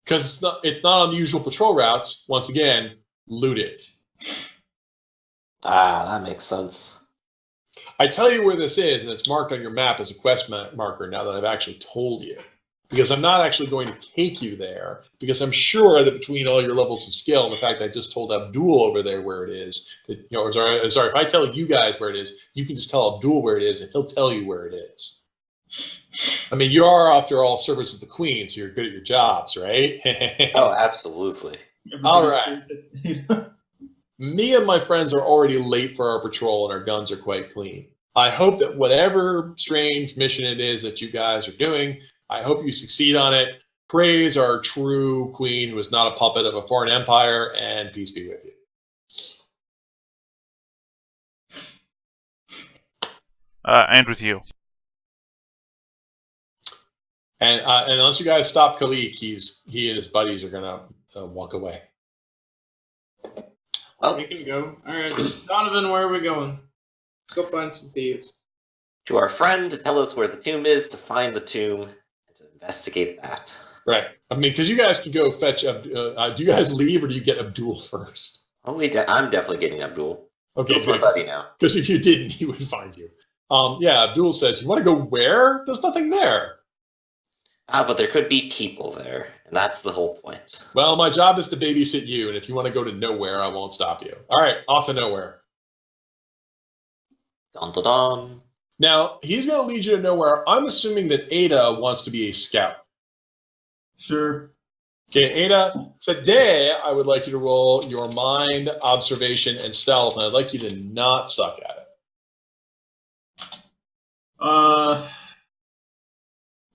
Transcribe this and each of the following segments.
Because it's not on the usual patrol routes. Once again, loot it. That makes sense. I tell you where this is, and it's marked on your map as a quest marker now that I've actually told you. Because I'm not actually going to take you there, because I'm sure that between all your levels of skill, and the fact I just told Abdul over there where it is, that, sorry, if I tell you guys where it is, you can just tell Abdul where it is, and he'll tell you where it is. I mean, you are, after all, servants of the Queen, so you're good at your jobs, right? Oh, absolutely. All right. Me and my friends are already late for our patrol, and our guns are quite clean. I hope that whatever strange mission it is that you guys are doing, I hope you succeed on it. Praise our true queen, who is not a puppet of a foreign empire, and peace be with you. And with you. And unless you guys stop Khalik, he and his buddies are gonna walk away. Well, we can go. All right, Donovan, where are we going? Let's go find some thieves. To our friend to tell us where the tomb is, to find the tomb, and to investigate that. Right. I mean, because you guys can go fetch. Do you guys leave, or do you get Abdul first? I'm definitely getting Abdul. Okay, he's my buddy now. Because if you didn't, he would find you. Yeah, Abdul says, "You want to go where? There's nothing there." But there could be people there, and that's the whole point. Well, my job is to babysit you, and if you want to go to nowhere, I won't stop you. All right, off to nowhere. Dun dun dun. Now, he's going to lead you to nowhere. I'm assuming that Ada wants to be a scout. Sure. Okay, Ada, today I would like you to roll your mind, observation, and stealth, and I'd like you to not suck at it.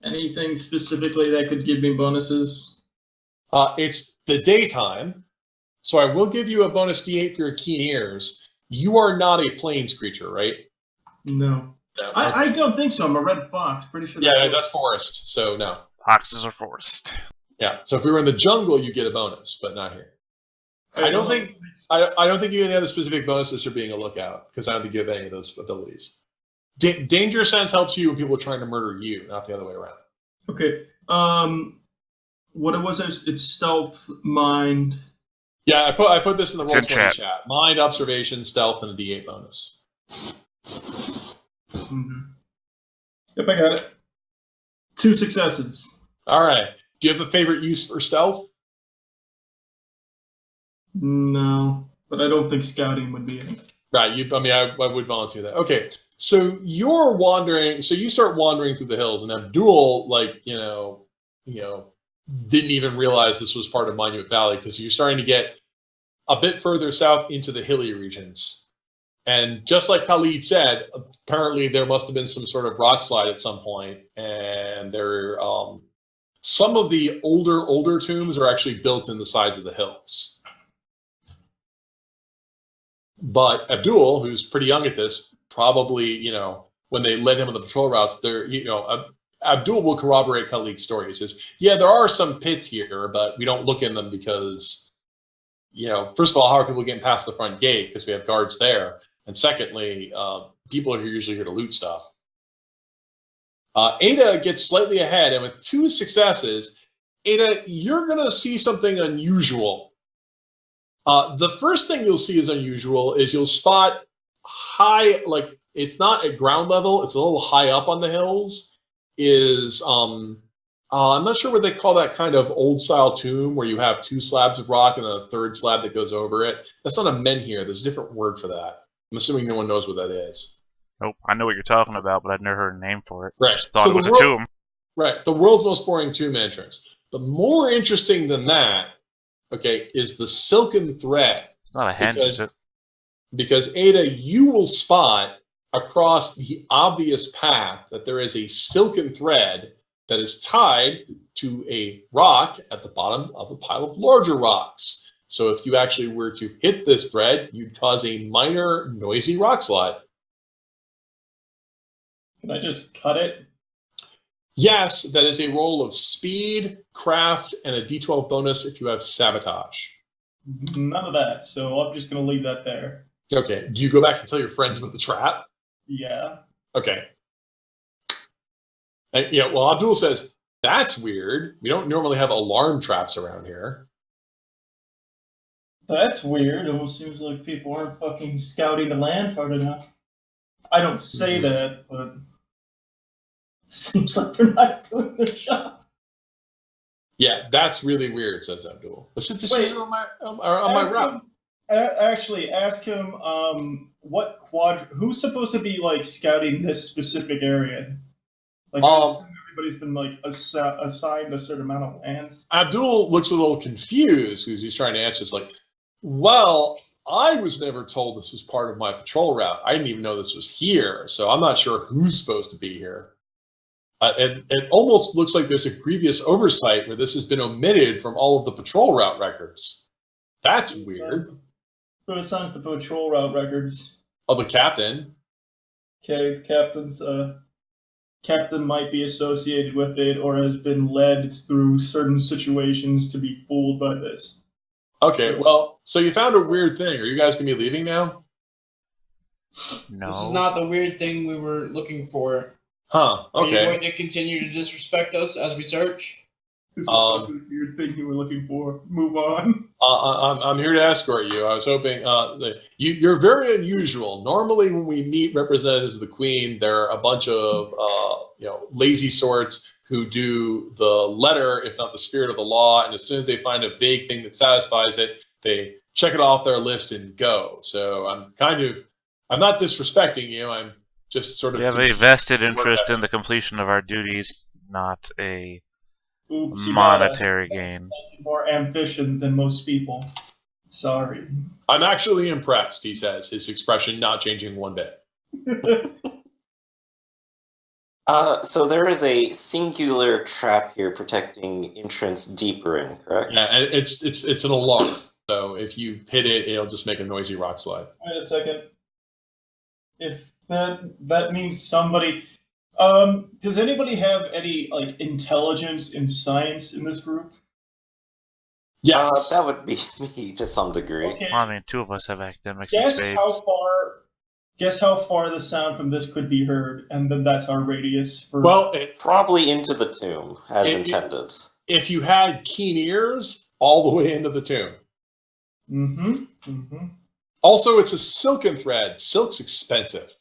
Anything specifically that could give me bonuses? It's the daytime, so I will give you a bonus D8 for your keen ears. You are not a plains creature, right? No. No. I don't think so. I'm a red fox. Pretty sure. Yeah, that's forest, so no. Foxes are forest. Yeah, so if we were in the jungle, you get a bonus, but not here. I don't think you get any other specific bonuses for being a lookout, because I don't think you have any of those abilities. Danger sense helps you when people are trying to murder you, not the other way around. Okay. What it was? It's stealth, mind. Yeah, I put this in the Roll20 chat. Mind, observation, stealth, and a D8 bonus. Mm-hmm. Yep, I got it. 2 successes. All right. Do you have a favorite use for stealth? No, but I don't think scouting would be it. Right. I would volunteer that. Okay. So you're wandering. So you start wandering through the hills, and Abdul, didn't even realize this was part of Monument Valley, because you're starting to get a bit further south into the hilly regions. And just like Khalid said, apparently there must have been some sort of rock slide at some point, and there, some of the older tombs are actually built in the sides of the hills. But Abdul, who's pretty young at this, probably, when they led him on the patrol routes, Abdul will corroborate Khalik's story. He says, yeah, there are some pits here, but we don't look in them because, first of all, how are people getting past the front gate? Because we have guards there. And secondly, people are usually here to loot stuff. Ada gets slightly ahead, and with 2 successes, Ada, you're going to see something unusual. The first thing you'll see is unusual is you'll spot high, like it's not at ground level, it's a little high up on the hills, is, I'm not sure what they call that kind of old style tomb where you have 2 slabs of rock and a 3rd slab that goes over it. That's not a menhir, there's a different word for that. I'm assuming no one knows what that is. Nope, I know what you're talking about, but I'd never heard a name for it. Right. Just thought it was a tomb. Right, the world's most boring tomb entrance. The more interesting than that, okay, is the silken thread. It's not a henge, is it? Because, Ada, you will spot across the obvious path that there is a silken thread that is tied to a rock at the bottom of a pile of larger rocks. So if you actually were to hit this thread, you'd cause a minor, noisy rock slide. Can I just cut it? Yes, that is a roll of speed, craft, and a D12 bonus if you have sabotage. None of that, so I'm just going to leave that there. Okay, do you go back and tell your friends about the trap? Yeah. Okay. Well, Abdul says, That's weird. We don't normally have alarm traps around here. That's weird. It almost seems like people aren't fucking scouting the land hard enough. I don't say that, but it seems like they're not doing their job. Yeah, that's really weird, says Abdul. This Wait, is on my route. Actually, ask him what who's supposed to be like scouting this specific area? Like, I assume everybody's been like assigned a certain amount of land. Abdul looks a little confused because he's trying to answer. It's like, well, I was never told this was part of my patrol route. I didn't even know this was here, so I'm not sure who's supposed to be here. It almost looks like there's a grievous oversight where this has been omitted from all of the patrol route records. That's weird. Who assigns the patrol route records? Oh, the captain. Okay, the captain might be associated with it or has been led through certain situations to be fooled by this. Okay, well, so you found a weird thing. Are you guys going to be leaving now? No. This is not the weird thing we were looking for. Huh, Are you okay. going to continue to disrespect us as we search? This is not the weird thing you were looking for. Move on. I'm here to escort you. I was hoping you're very unusual. Normally, when we meet representatives of the Queen, they're a bunch of lazy sorts who do the letter, if not the spirit of the law. And as soon as they find a vague thing that satisfies it, they check it off their list and go. So I'm not disrespecting you. I'm just sort of. We have a vested interest in the completion of our duties, not a monetary gain. More ambition than most people. Sorry. I'm actually impressed, he says, his expression not changing one bit. So there is a singular trap here protecting entrance deeper in, correct? Yeah, and it's an alarm. So if you hit it, it'll just make a noisy rock slide. Wait a second. If that means somebody. Does anybody have any like intelligence in science in this group? Yes. That would be me to some degree. Okay. Well, I mean, two of us have academics in Guess spades. how far the sound from this could be heard, and then that's our radius for. Well, Probably into the tomb, as intended. If you had keen ears, all the way into the tomb. Also, it's a silken thread. Silk's expensive.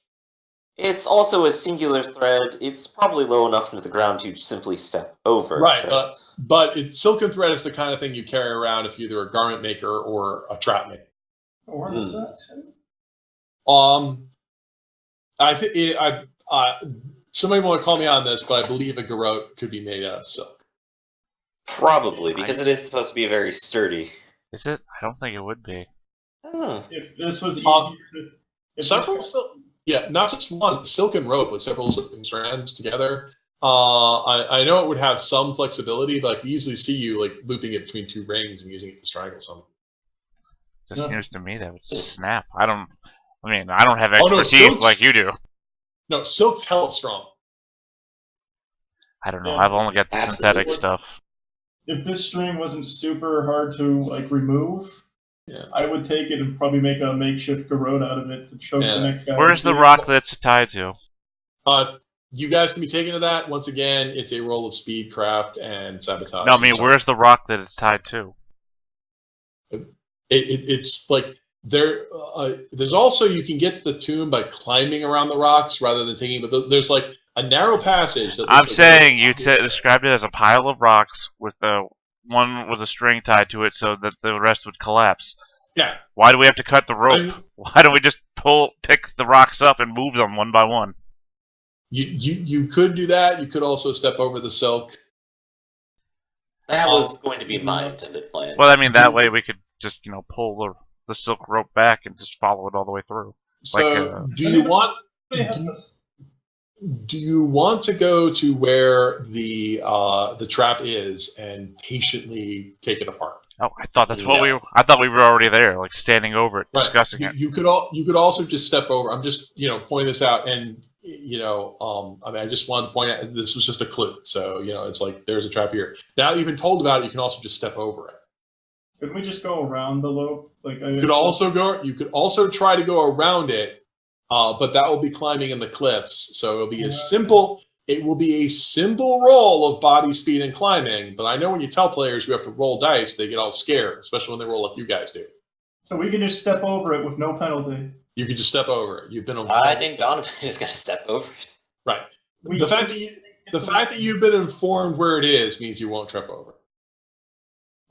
It's also a singular thread. It's probably low enough into the ground to simply step over. Right, but silken thread is the kind of thing you carry around if you're either a garment maker or a trap maker. Or an assassin. I think somebody want to call me on this, but I believe a garrote could be made out of silk. Probably, because it is supposed to be very sturdy. Is it? I don't think it would be. If this was easier Yeah, not just one silken rope with several silken strands together. I know it would have some flexibility, but I can easily see you like looping it between two rings and using it to strangle someone. Just seems to me that would snap. I don't have expertise like you do. No, silk's hella strong. I don't know. Yeah, I've only got the synthetic stuff. If this string wasn't super hard to like remove, yeah, I would take it and probably make a makeshift garrote out of it to choke the next guy. Where's the rock that's tied to? You guys can be taken to that. Once again, it's a roll of speed, craft, and sabotage. No, I mean, where's the rock that it's tied to? It's like there. There's also you can get to the tomb by climbing around the rocks rather than taking. But there's like a narrow passage. I'm saying you described it as a pile of rocks with the one with a string tied to it so that the rest would collapse. Yeah. Why do we have to cut the rope? Why don't we just pick the rocks up and move them one by one? You could do that. You could also step over the silk. That was going to be my intended plan. Well, I mean, that way we could just, pull the silk rope back and just follow it all the way through. So, do you want to go to where the trap is and patiently take it apart? Oh, I thought that's what I thought we were already there, like standing over it, discussing it. You could also just step over. I'm just pointing this out, and I just wanted to point out this was just a clue. So it's like there's a trap here. Now you've been told about it, you can also just step over it. Couldn't we just go around the loop? You could also try to go around it, but that will be climbing in the cliffs. So it'll be a simple It will be a simple roll of body speed and climbing, but I know when you tell players you have to roll dice, they get all scared, especially when they roll like you guys do. So we can just step over it with no penalty. You can just step over it. You've been I think Donovan is going to step over it. right. We The fact that you've been informed where it is means you won't trip over.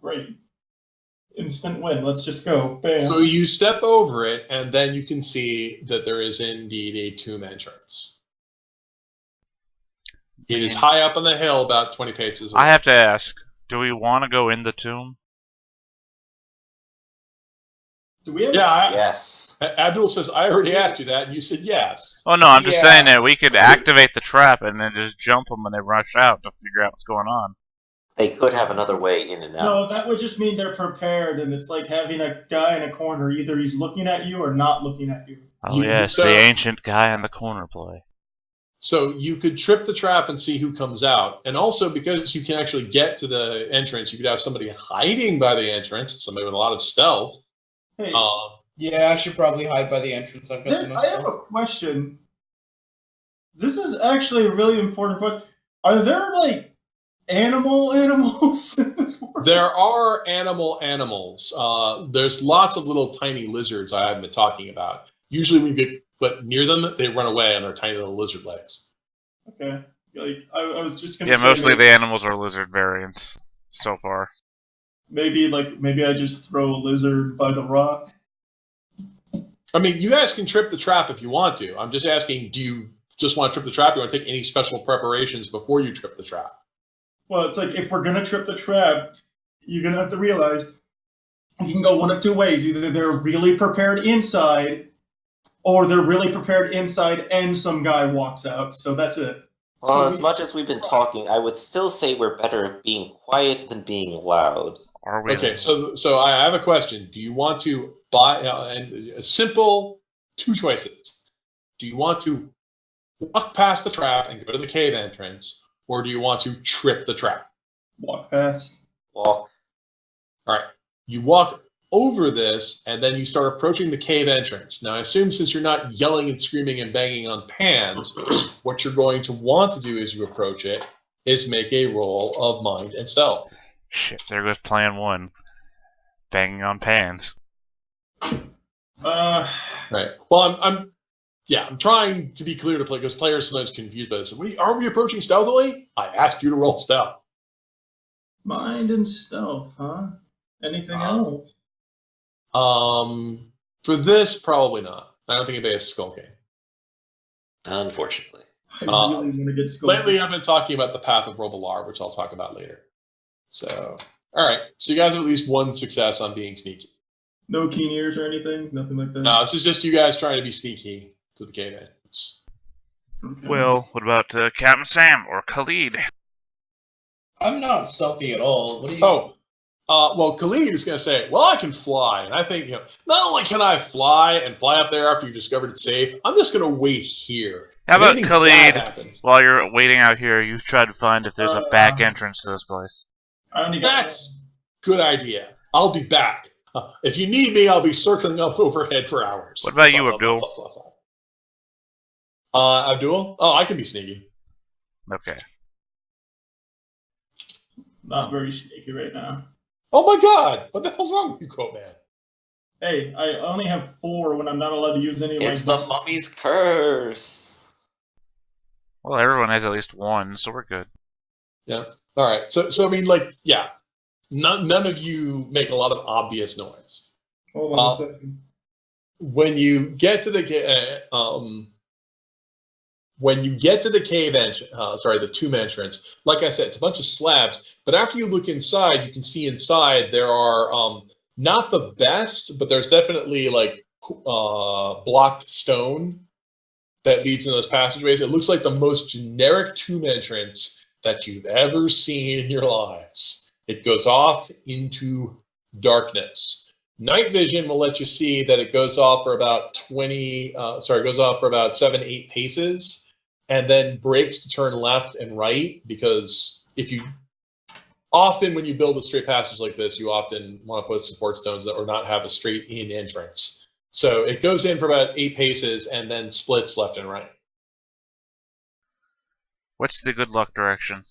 Great. Instant win. Let's just go. Bam. So you step over it, and then you can see that there is indeed a tomb entrance. It is high up on the hill, about 20 paces away. I have to ask, do we want to go in the tomb? Do we have Yes. Abdul says, I already asked you that, and you said yes. Oh no, I'm just Yeah. saying that we could activate the trap and then just jump them when they rush out to figure out what's going on. They could have another way in and out. No, that would just mean they're prepared, and it's like having a guy in a corner. Either he's looking at you or not looking at you. Oh yes, so- the ancient guy in the corner play. So you could trip the trap and see who comes out. And also, because you can actually get to the entrance, you could have somebody hiding by the entrance, somebody with a lot of stealth. Hey, Yeah, I should probably hide by the entrance. I've got the I have a question. This is actually a really important question. Are there like animals in this world? There are animals. There's lots of little tiny lizards I haven't been talking about. Usually when you get put near them, they run away on their tiny little lizard legs. Okay. Like I was just gonna Yeah, say mostly maybe, the animals are lizard variants so far. maybe I just throw a lizard by the rock. I mean, you guys can trip the trap if you want to. I'm just asking, do you just want to trip the trap? Do you want to take any special preparations before you trip the trap? Well, it's like if we're gonna trip the trap, you're gonna have to realize you can go one of two ways. Either they're really prepared inside, or they're really prepared inside and some guy walks out. So that's it. Well, So as much as we've been talking, I would still say we're better at being quiet than being loud. Are we? Okay, so I have a question. Do you want to buy and a simple two choices? Do you want to walk past the trap and go to the cave entrance, or do you want to trip the trap? walk past. Walk. All right, you walk over this, and then you start approaching the cave entrance. Now, I assume since you're not yelling and screaming and banging on pans, what you're going to want to do as you approach it is make a roll of mind and stealth. Shit, there goes plan one. Banging on pans. Right. Well, I'm trying to be clear to play because players sometimes confused by this. Are we approaching stealthily? I asked you to roll stealth. Mind and stealth, huh? Anything else? For this, probably not. I don't think it'd be a skull game. Unfortunately. I really want to get skull. Lately, I've been talking about the Path of Robilar, which I'll talk about later. So, all right. So you guys have at least one success on being sneaky. No keen ears or anything? Nothing like that? No, this is just you guys trying to be sneaky to the cave entrance. Okay. Well, what about Captain Sam or Khalid? I'm not stealthy at all. What do you? Oh, well, Khalid is going to say, well, I can fly. And I think, not only can I fly and fly up there after you've discovered it's safe, I'm just going to wait here. How If about anything Khalid? bad happens- While you're waiting out here, you try to find if there's a back entrance to this place. I only got That's good idea. I'll be back. If you need me, I'll be circling up overhead for hours. What about you, Abdul? Abdul? Oh, I can be sneaky. Okay. not very sneaky right now. Oh my god! What the hell's wrong with you, Quote Man? Hey, I only have 4 when I'm not allowed to use any of my. It's the mummy's curse. Well, everyone has at least one, so we're good. Yeah. All right. So I mean, yeah. None of you make a lot of obvious noise. Hold on a second. When you get to the cave entrance, the tomb entrance, like I said, it's a bunch of slabs. But after you look inside, you can see inside there are not the best, but there's definitely blocked stone that leads into those passageways. It looks like the most generic tomb entrance that you've ever seen in your lives. It goes off into darkness. Night vision will let you see that it goes off for about 7-8 paces, and then breaks to turn left and right, because often when you build a straight passage like this, you often want to put support stones that or not have a straight in entrance. So it goes in for about 8 paces and then splits left and right. What's the good luck direction?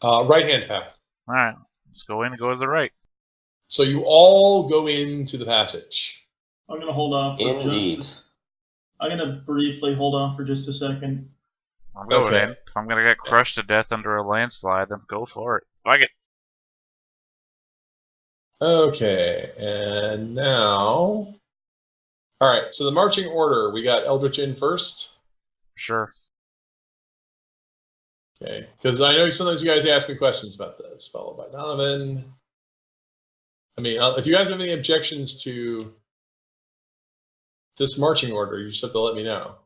Right-hand path. Alright, let's go in and go to the right. So you all go into the passage. I'm gonna hold off. Indeed. I'm gonna briefly hold on for just a second. I'm going Okay. in. If I'm gonna get crushed to death under a landslide, then go for it. Fuck it. Okay, and now... Alright, so the marching order. We got Eldritch in first. Sure. Okay, because I know sometimes you guys ask me questions about this, followed by Donovan. I mean, if you guys have any objections to this marching order, you just have to let me know.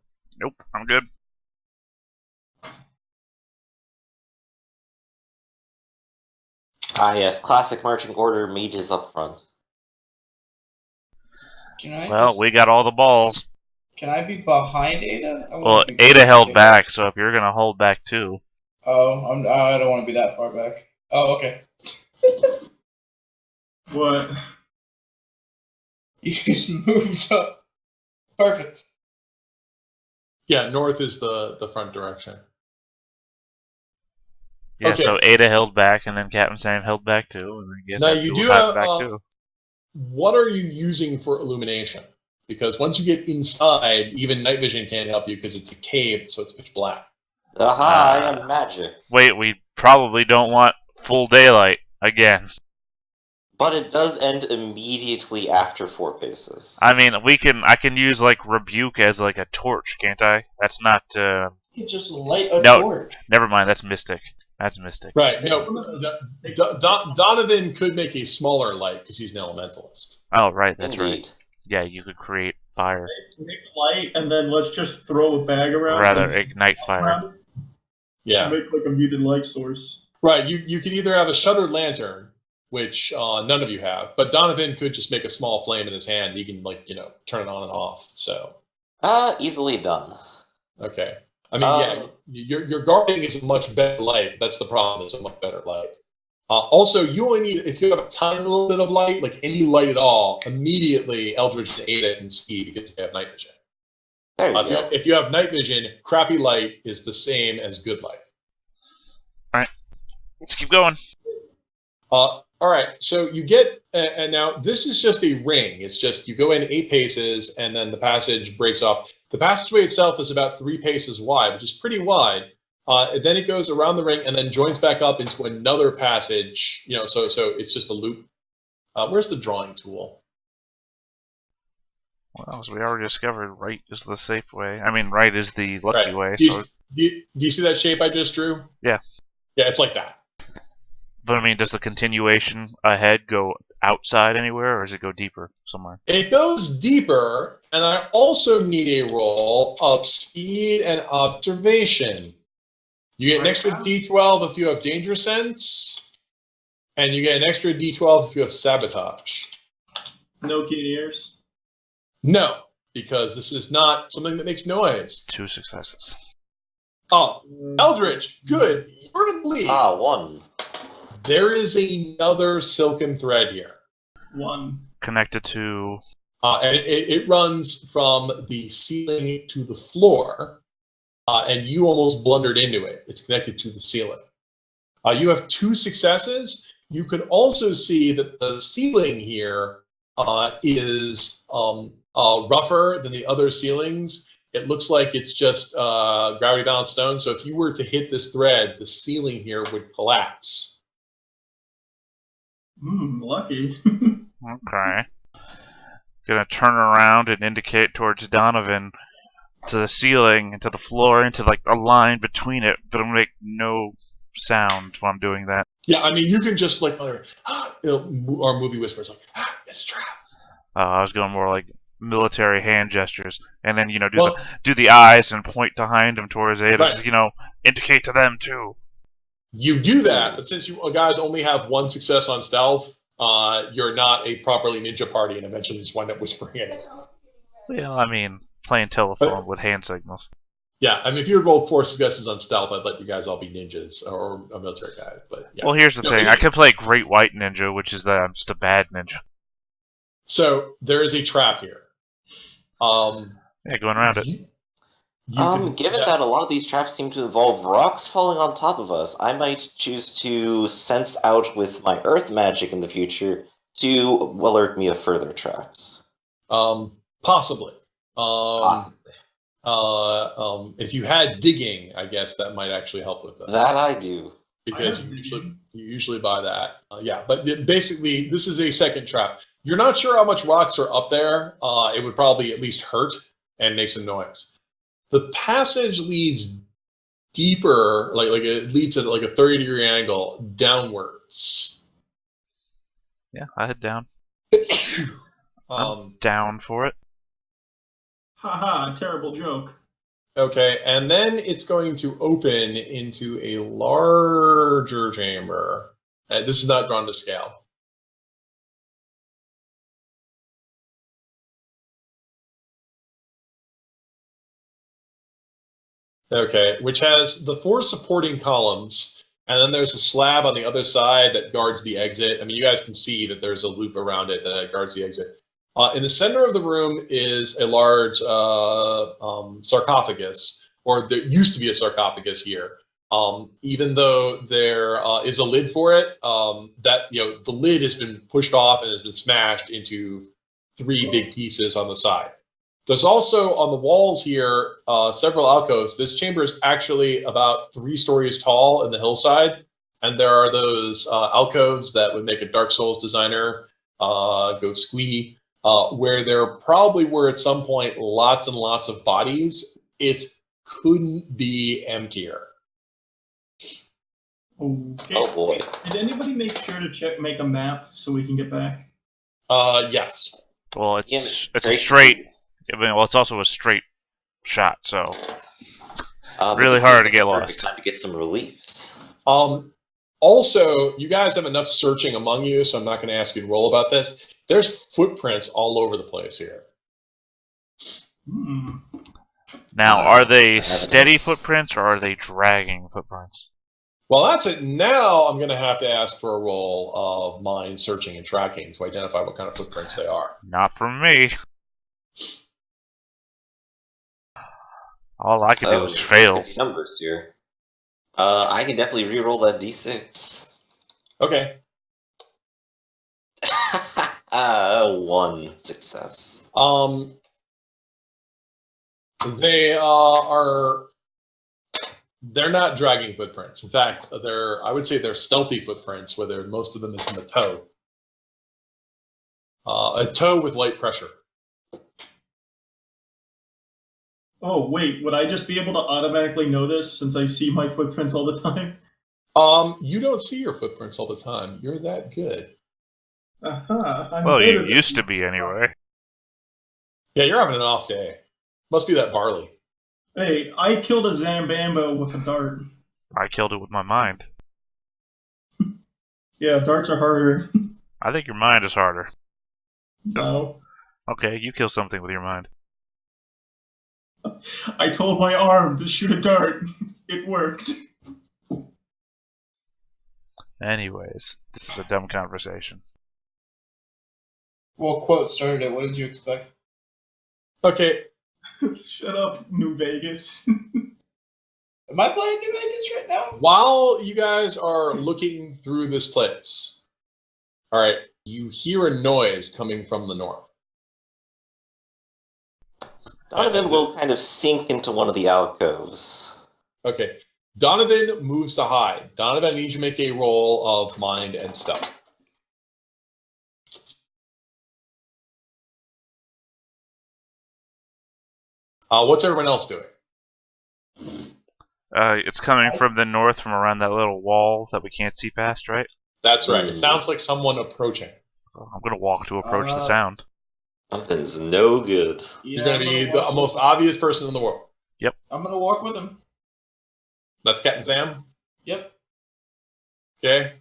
Nope, I'm good. Ah, yes, classic marching order, mages up front. Can I Well, just, we got all the balls. Can I be behind Ada? I wanna Well, be Ada behind held back, so if you're gonna hold back too. Oh, I don't want to be that far back. Oh, okay. What? You just moved up. Perfect. Yeah, north is the front direction. Yeah, Okay. so Ada held back, and then Captain Sam held back too, and I guess Now, Abdul you was do hiding have, back too. What are you using for illumination? Because once you get inside, even night vision can't help you because it's a cave, so it's pitch black. Aha, I am magic. Wait, we probably don't want full daylight again. But it does end immediately after 4 paces. I mean, I can use like rebuke as like a torch, can't I? That's not. You can just light a No. torch. Never mind. That's mystic. That's mystic. Right. No, Donovan could make a smaller light because he's an elementalist. Oh, right. That's Indeed. right. Yeah, you could create fire. Make light, and then let's just throw a bag around. Rather, and ignite fire. Yeah. Make like a muted light source. Right. You could either have a shuttered lantern, which none of you have, but Donovan could just make a small flame in his hand. He can turn it on and off. So. Easily done. Okay. I mean, your guarding is a much better light. That's the problem. It's a much better light. Also, you only need, if you have a tiny little bit of light, like any light at all, immediately Eldritch and Ada can see because they have night vision. There you go. If you have night vision, crappy light is the same as good light. Let's keep going. All right, so you get, and now this is just a ring. It's just you go in 8 paces, and then the passage breaks off. The passageway itself is about 3 paces wide, which is pretty wide. Then it goes around the ring and then joins back up into another passage. So it's just a loop. Where's the drawing tool? Well, as we already discovered, right is the safe way. I mean, right is the lucky Right. way. Do So, you see that shape I just drew? Yeah. Yeah, it's like that. but I mean, does the continuation ahead go outside anywhere, or does it go deeper somewhere? It goes deeper, and I also need a roll of speed and observation. You get an extra D12 if you have danger sense, and you get an extra D12 if you have sabotage. No keen ears. No, because this is not something that makes noise. 2 successes. Oh, Eldritch, good. You're in the lead. 1. There is another silken thread here. 1. Connected to. And it runs from the ceiling to the floor, and you almost blundered into it. It's connected to the ceiling. You have 2 successes. You can also see that the ceiling here is rougher than the other ceilings. It looks like it's just gravity balanced stone. So if you were to hit this thread, the ceiling here would collapse. Lucky. Okay. Gonna turn around and indicate towards Donovan, to the ceiling, and to the floor, and to like a line between it, but it'll make no sound while I'm doing that. Yeah, I mean, you can just like, or movie whispers, like, it's a trap. I was going more like military hand gestures, and then Well- do the eyes and point behind him towards Ada, Right. just, indicate to them too. You do that, but since you guys only have 1 success on stealth, you're not a properly ninja party, and eventually just wind up whispering it. Well, I mean, playing telephone with hand signals. Yeah, I mean, if you had rolled 4 successes on stealth, I'd let you guys all be ninjas or military guys. But yeah. Well, here's the No, thing: you- I could play Great White Ninja, which is that I'm just a bad ninja. So there is a trap here. Yeah, going around it. Given that a lot of these traps seem to involve rocks falling on top of us, I might choose to sense out with my earth magic in the future to alert me of further traps. Possibly. Possibly. If you had digging, I guess that might actually help with this. That I do. Because I have you usually buy that. But basically, this is a second trap. You're not sure how much rocks are up there. It would probably at least hurt and make some noise. The passage leads deeper, like it leads at like a 30-degree angle downwards. Yeah, I head down. I'm Um, down for it. Haha, terrible joke. okay, and then it's going to open into a larger chamber. This is not drawn to scale. Okay, which has the 4 supporting columns, and then there's a slab on the other side that guards the exit. I mean, you guys can see that there's a loop around it that guards the exit. In the center of the room is a large sarcophagus, or there used to be a sarcophagus here. Even though there is a lid for it, the lid has been pushed off and has been smashed into 3 big pieces on the side. There's also on the walls here several alcoves. This chamber is actually about 3 stories tall in the hillside, and there are those alcoves that would make a Dark Souls designer go squee, where there probably were at some point lots and lots of bodies. It couldn't be emptier. Okay. Oh boy. Did anybody make sure to make a map so we can get back? Yes. Well, Yeah, it's a very straight. I mean, well, it's also a straight shot, so But really this hard seems to get like the perfect lost. Time to get some reliefs. Also, you guys have enough searching among you, so I'm not going to ask you to roll about this. There's footprints all over the place here. Now, are they evidence. steady footprints or are they dragging footprints? Well, that's it. Now I'm going to have to ask for a roll of mind searching and tracking to identify what kind of footprints they are. Not from me. All I can do is fail. Numbers here. I can definitely re-roll that d6. Okay. 1 success. They're not dragging footprints. In fact, I would say they're stealthy footprints, where most of them is in the toe. A toe with light pressure. Oh, wait, would I just be able to automatically know this since I see my footprints all the time? You don't see your footprints all the time. You're that good. Well, you used to be anyway. Yeah, you're having an off day. Must be that barley. Hey, I killed a Zambambo with a dart. I killed it with my mind. Yeah, darts are harder. I think your mind is harder. No. Okay, you kill something with your mind. I told my arm to shoot a dart. It worked. Anyways, this is a dumb conversation. Well, quote started it. What did you expect? Okay. Shut up, New Vegas. Am I playing New Vegas right now? While you guys are looking through this place, all right, you hear a noise coming from the north. Donovan will kind of sink into one of the alcoves. Okay. Donovan moves to hide. Donovan, I need you to make a roll of mind and stealth. What's everyone else doing? It's coming from the north, from around that little wall that we can't see past, right? That's right. It sounds like someone approaching. Well, I'm gonna walk to approach the sound. Something's no good. Yeah, You're going to be the most obvious person in the world. I'm gonna walk with him. That's Captain Sam. Yep. Okay.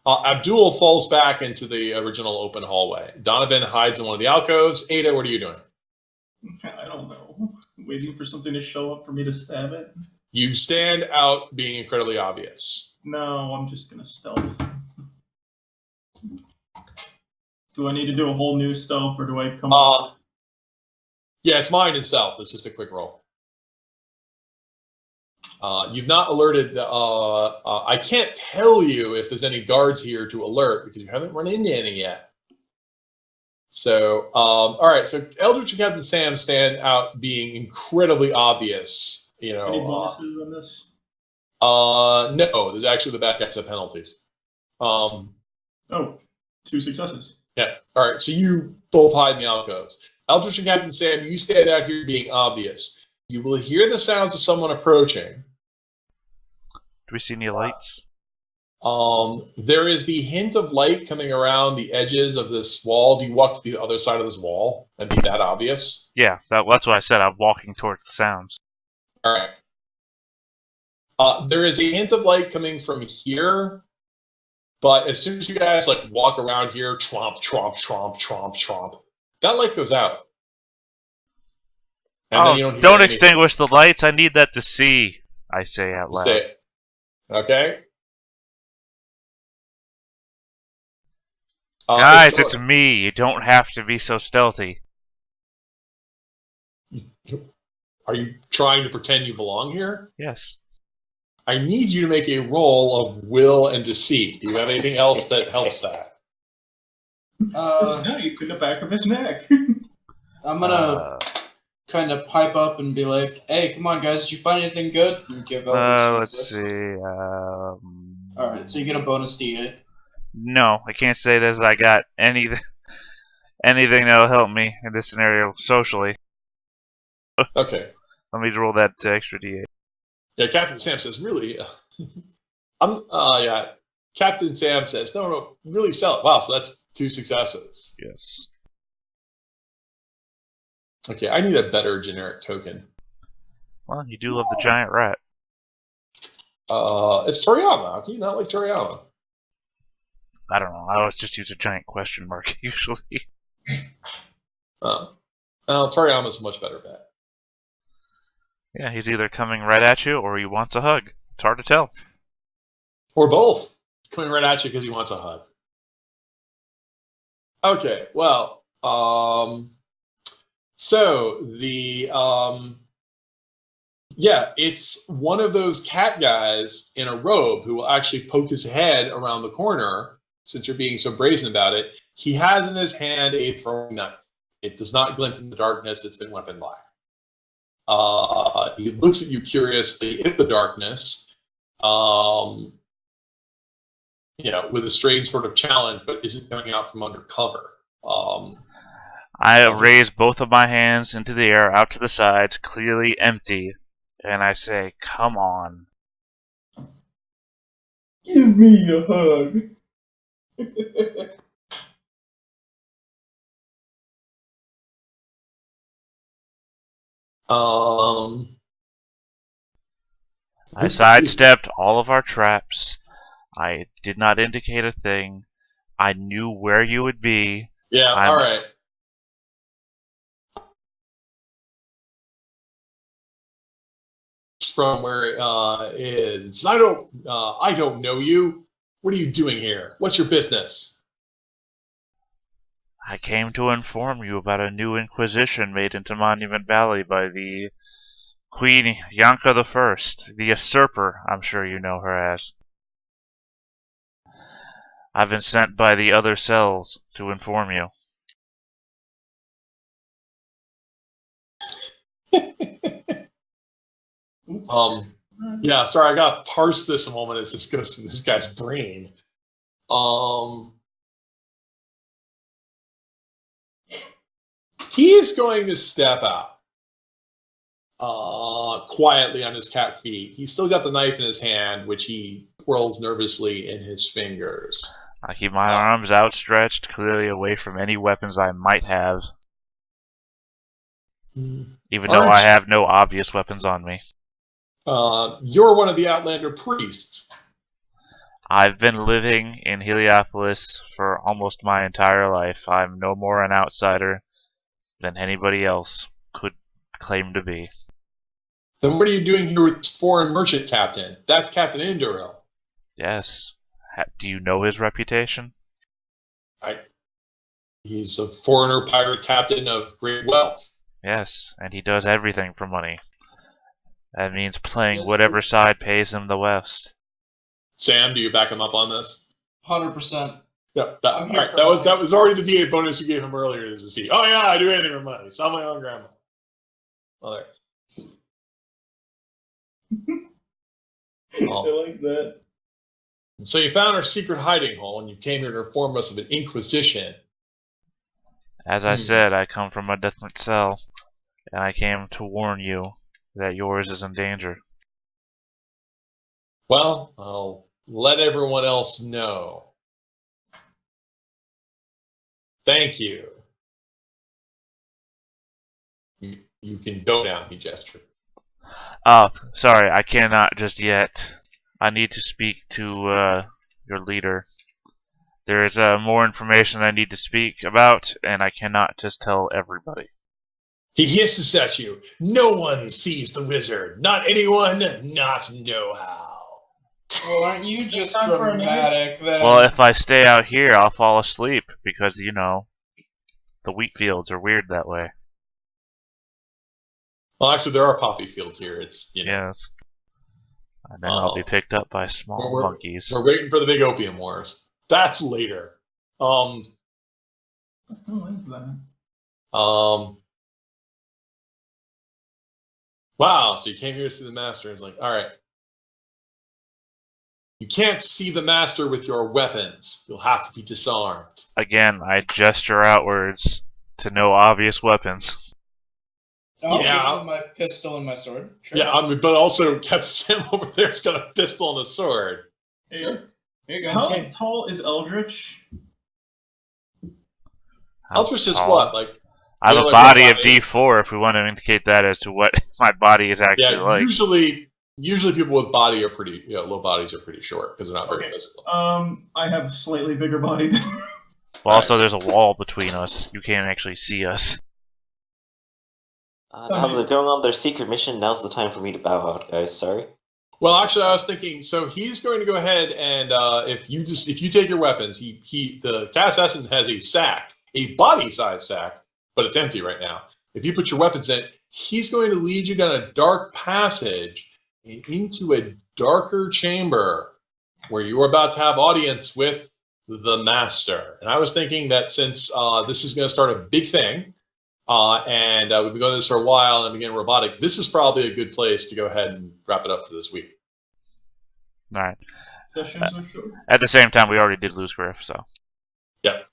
Abdul falls back into the original open hallway. Donovan hides in one of the alcoves. Ada, what are you doing? I don't know. Waiting for something to show up for me to stab it? You stand out being incredibly obvious. No, I'm just gonna stealth. Do I need to do a whole new stealth, or do I come Yeah, it's mind and stealth. It's just a quick roll. You've not alerted. I can't tell you if there's any guards here to alert because you haven't run into any yet. So, all right. So Eldritch and Captain Sam stand out being incredibly obvious. Any bonuses on this? No, there's actually the bad guys have penalties. Oh, 2 successes. Yeah. All right. So you both hide in the alcoves. Eldritch and Captain Sam, you stand out here being obvious. You will hear the sounds of someone approaching. Do we see any lights? There is the hint of light coming around the edges of this wall. Do you walk to the other side of this wall and be that obvious? Yeah, that's what I said. I'm walking towards the sounds. All right. There is a hint of light coming from here, but as soon as you guys like walk around here, tromp, tromp, tromp, tromp, tromp, that light goes out. And then you don't hear don't anything. extinguish the lights. I need that to see. I say out loud. Say it. Okay. Guys, it's me. You don't have to be so stealthy. Are you trying to pretend you belong here? Yes. I need you to make a roll of will and deceit. Do you have anything else that helps that? His knife in the back of his neck. I'm gonna kind of pipe up and be like, "Hey, come on, guys! Did you find anything good?" And give let's success. see. All right, so you get a bonus D8. No, I can't say that I got anything that'll help me in this scenario socially. Okay. Let me roll that extra D8. Yeah, Captain Sam says, really? Yeah. Captain Sam says, no, really sell it. Wow, so that's 2 successes. Yes. Okay, I need a better generic token. Well, you do love the giant rat. It's Toriyama. How can you not like Toriyama? I don't know. I always just use a giant question mark usually. Well, Toriyama's a much better bet. Yeah, he's either coming right at you or he wants a hug. It's hard to tell. Or both. Coming right at you because he wants a hug. Okay, well, so the, yeah, it's one of those cat guys in a robe who will actually poke his head around the corner, since you're being so brazen about it. He has in his hand a throwing knife. It does not glint in the darkness. It's been weapon black. He looks at you curiously in the darkness, with a strange sort of challenge, but isn't coming out from under cover. I raise both of my hands into the air, out to the sides, clearly empty, and I say, "Come on." Give me a hug. I sidestepped all of our traps. I did not indicate a thing. I knew where you would be. Yeah, all right. From where it is. I don't know you. What are you doing here? What's your business? I came to inform you about a new inquisition made into Monument Valley by the Queen Yanka the First, the usurper, I'm sure you know her as. I've been sent by the other cells to inform you. Yeah, sorry, I gotta parse this a moment as this goes through this guy's brain. He is going to step out quietly on his cat feet. He's still got the knife in his hand, which he twirls nervously in his fingers. I keep my arms outstretched, clearly away from any weapons I might have. Even though I have no obvious weapons on me. You're one of the Outlander priests. I've been living in Heliopolis for almost my entire life. I'm no more an outsider than anybody else could claim to be. Then what are you doing here with this foreign merchant captain? That's Captain Induril. Yes. Do you know his reputation? He's a foreigner pirate captain of great wealth. Yes, and he does everything for money. That means playing Yes, whatever side pays him the best. Sam, do you back him up on this? 100%. Yeah, I'm here alright, for that money. was already the D8 bonus you gave him earlier to see. Oh yeah, I do anything for money. Sell my own grandma. Oh, there. I like that. So you found our secret hiding hole, and you came here to inform us of an inquisition. As I said, I come from a different cell, and I came to warn you that yours is in danger. Well, I'll let everyone else know. Thank you. You can go now, he gestured. Oh, sorry, I cannot just yet. I need to speak to your leader. There is more information I need to speak about, and I cannot just tell everybody. He hisses at you. No one sees the wizard. Not anyone, not know-how. Well, aren't you just time for a dramatic then? Well, if I stay out here, I'll fall asleep because, you know, the wheat fields are weird that way. Well, actually, there are poppy fields here. It's, you know. Yes. And then I'll be picked up by small monkeys. We're waiting for the big opium wars. That's later. What the hell is that? Wow, so you came here to see the master, and it's like, alright. You can't see the master with your weapons. You'll have to be disarmed. Again, I gesture outwards to no obvious weapons. I'll Yeah. give him my pistol and my sword. Sure. Yeah, but also Captain Sam over there's got a pistol and a sword. Sure. Here you go. How tall is Eldritch? Eldritch is tall? what? Like, I have Yeah, a like body your of body. D4 if we want to indicate that as to what my body is actually yeah, like. usually people with body are pretty, low bodies are pretty short because they're not very Okay. physical. I have a slightly bigger body than Well, also, there's a wall between us. You can't actually see us. Now that they're going on their secret mission, now's the time for me to bow out, guys. Sorry. Well, actually, I was thinking. So he's going to go ahead and if you take your weapons, the cat assassin has a sack, a body-sized sack, but it's empty right now. If you put your weapons in, he's going to lead you down a dark passage and into a darker chamber where you are about to have audience with the master. And I was thinking that since this is going to start a big thing, and we've been going this for a while and beginning robotic, this is probably a good place to go ahead and wrap it up for this week. Alright. sessions are short. At the same time, we already did lose Griff, so. Yep.